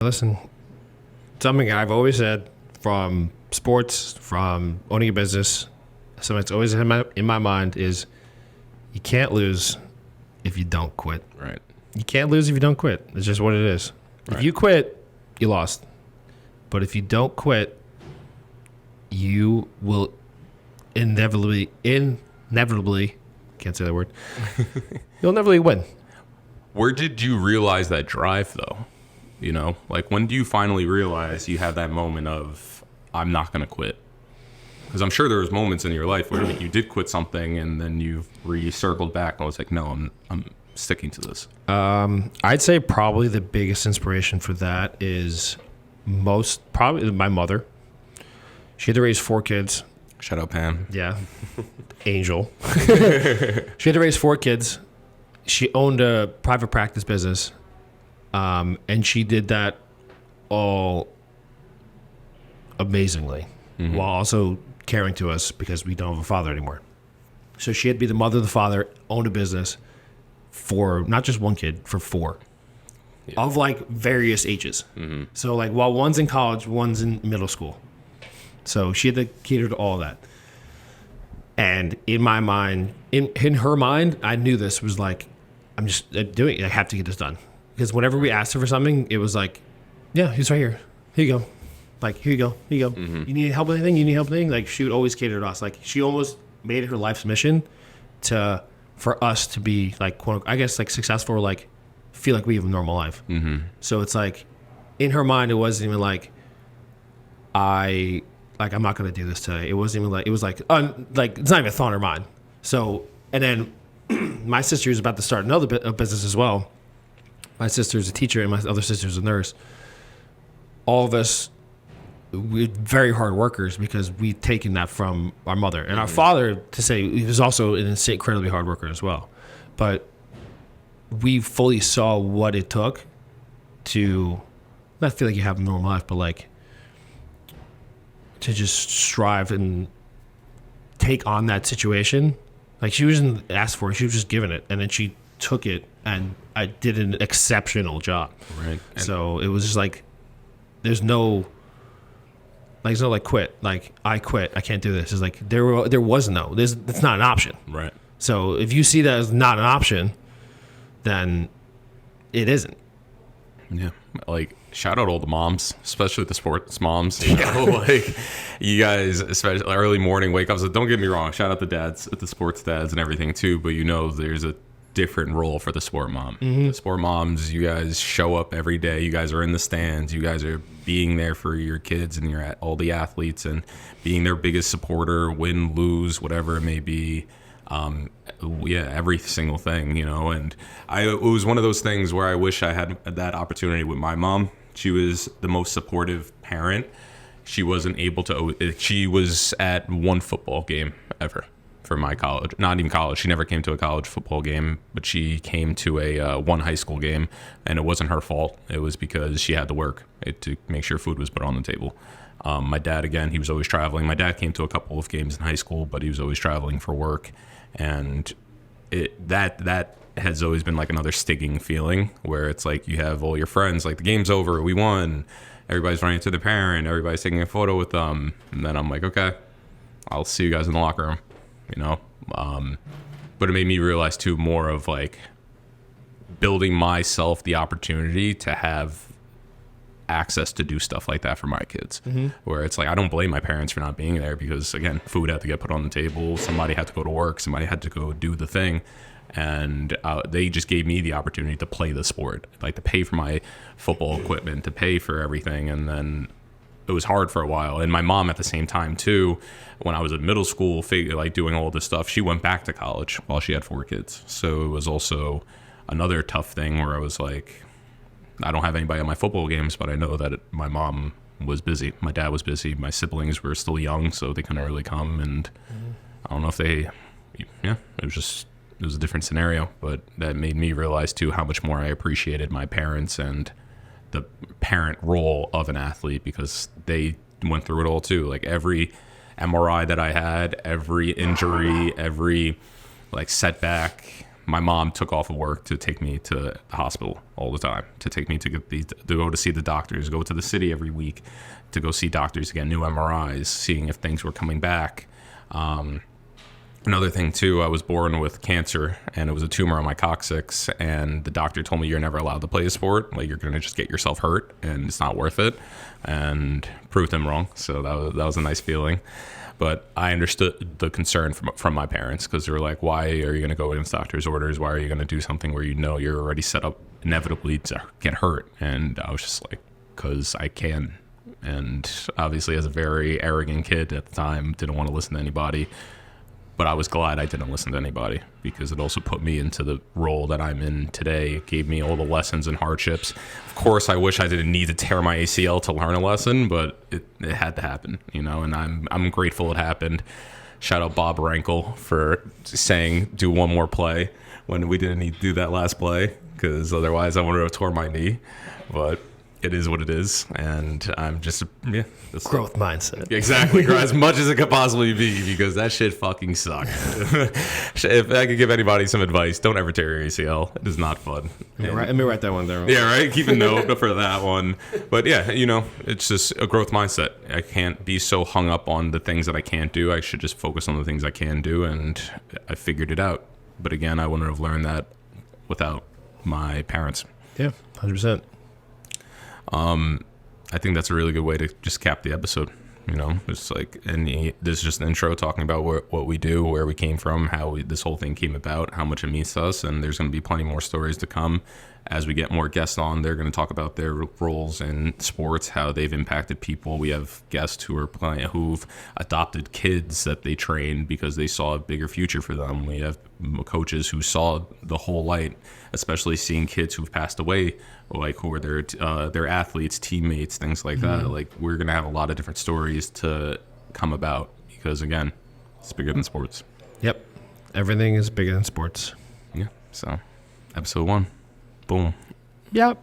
Listen, something I've always said from sports, from owning a business, something that's always in my mind is you can't lose if you don't quit. Right. You can't lose if you don't quit. It's just what it is. Right. If you quit, you lost. But if you don't quit, you will inevitably, can't say that word, you'll inevitably win. Where did you realize that drive, though? You know, like when do you finally realize you have that moment of, I'm not going to quit? Because I'm sure there was moments in your life where you did quit something and then you circled back and was like, no, I'm sticking to this. I'd say probably the biggest inspiration for that is probably my mother. She had to raise 4 kids. Shout out Pam. Yeah. Angel. She had to raise 4 kids. She owned a private practice business. And she did that all amazingly, while also caring to us because we don't have a father anymore. So she had to be the mother, the father, owned a business for not just 1 kid, for 4 of like various ages. So like while one's in college, one's in middle school. So she had to cater to all of that. And in my mind, in her mind, I knew this was like, I'm just doing it. I have to get this done. Because whenever we asked her for something, it was like, yeah, he's right here. Here you go. Like, here you go. Here you go. You need help with anything? You need help with anything? Like, she would always cater to us. Like, she almost made it her life's mission for us to be, like, quote, I guess, like, successful or, like, feel like we have a normal life. So it's like, in her mind, it wasn't even like, I'm not going to do this today. It wasn't even like, it was like, it's not even a thought in her mind. So, and then my sister was about to start another business as well. My sister's a teacher and my other sister's a nurse. All of us, we're very hard workers because we've taken that from our mother. And our father, to say, he was also an incredibly hard worker as well. But we fully saw what it took to not feel like you have a normal life, but like to just strive and take on that situation. Like she wasn't asked for it, she was just given it. And then she took it and I did an exceptional job. Right. So it was just like, there's no like quit. Like I quit. I can't do this. It's like there was no. It's not an option. Right. So if you see that as not an option, then it isn't. Yeah. Like shout out all the moms, especially the sports moms. You know, like you guys, especially early morning wake ups. Don't get me wrong. Shout out the dads, the sports dads and everything too. But you know, there's a different role for the sport mom. The sport moms, you guys show up every day. You guys are in the stands. You guys are being there for your kids and you're at all the athletes and being their biggest supporter, win, lose, whatever it may be. Every single thing, you know. And it was one of those things where I wish I had that opportunity with my mom. She was the most supportive parent. She wasn't able to. She was at one football game ever for my college. Not even college. She never came to a college football game, but she came to a one high school game, and it wasn't her fault. It was because she had to work to make sure food was put on the table. My dad, again, he was always traveling. My dad came to a couple of games in high school, but he was always traveling for work. And that has always been like another stinging feeling where it's like you have all your friends, like the game's over, we won, everybody's running to the parent, everybody's taking a photo with them. And then I'm like, okay, I'll see you guys in the locker room, you know? But it made me realize too more of like building myself the opportunity to have access to do stuff like that for my kids, where it's like I don't blame my parents for not being there because again, food had to get put on the table, somebody had to go to work, somebody had to go do the thing, and they just gave me the opportunity to play the sport, like to pay for my football equipment, to pay for everything. And then it was hard for a while. And my mom at the same time too, when I was in middle school, like doing all this stuff, she went back to college while she had 4 kids. So it was also another tough thing where I was like, I don't have anybody at my football games, but I know that my mom was busy. My dad was busy. My siblings were still young, so they couldn't really come. And I don't know if it was a different scenario, but that made me realize too how much more I appreciated my parents and the parent role of an athlete because they went through it all too. Like every MRI that I had, every injury, every like setback, my mom took off of work to take me to the hospital all the time, to take me to go to see the doctors, go to the city every week to go see doctors to get new MRIs, seeing if things were coming back. Another thing too, I was born with cancer, and it was a tumor on my coccyx, and the doctor told me you're never allowed to play a sport. Like, you're going to just get yourself hurt, and it's not worth it, and proved him wrong. So that was a nice feeling. But I understood the concern from my parents, because they were like, why are you going to go against doctor's orders? Why are you going to do something where you know you're already set up inevitably to get hurt? And I was just like, because I can. And obviously, as a very arrogant kid at the time, didn't want to listen to anybody. But I was glad I didn't listen to anybody, because it also put me into the role that I'm in today. It gave me all the lessons and hardships. Of course, I wish I didn't need to tear my ACL to learn a lesson, but it had to happen, you know, and I'm grateful it happened. Shout out Bob Parental for saying, do one more play when we didn't need to do that last play, because otherwise I would have tore my knee. But it is what it is, and I'm just Growth mindset. Exactly, as much as it could possibly be, because that shit fucking sucked. If I could give anybody some advice, don't ever tear your ACL. It is not fun. Let me write that one there. Yeah, right. Keep a note for that one. But yeah, you know, it's just a growth mindset. I can't be so hung up on the things that I can't do. I should just focus on the things I can do, and I figured it out. But again, I wouldn't have learned that without my parents. Yeah, 100%. I think that's a really good way to just cap the episode. You know, it's like, this is just an intro talking about what we do, where we came from, how this whole thing came about, how much it means to us, and there's going to be plenty more stories to come as we get more guests on. They're going to talk about their roles in sports, how they've impacted people. We have guests who've adopted kids that they trained because they saw a bigger future for them. We have coaches who saw the whole light, especially seeing kids who've passed away, like who are their athletes, teammates, things like that. Like, we're going to have a lot of different stories to come about, because again, it's bigger than sports. Yep. Everything is bigger than sports. Yeah. So, episode 1. Boom. Yep.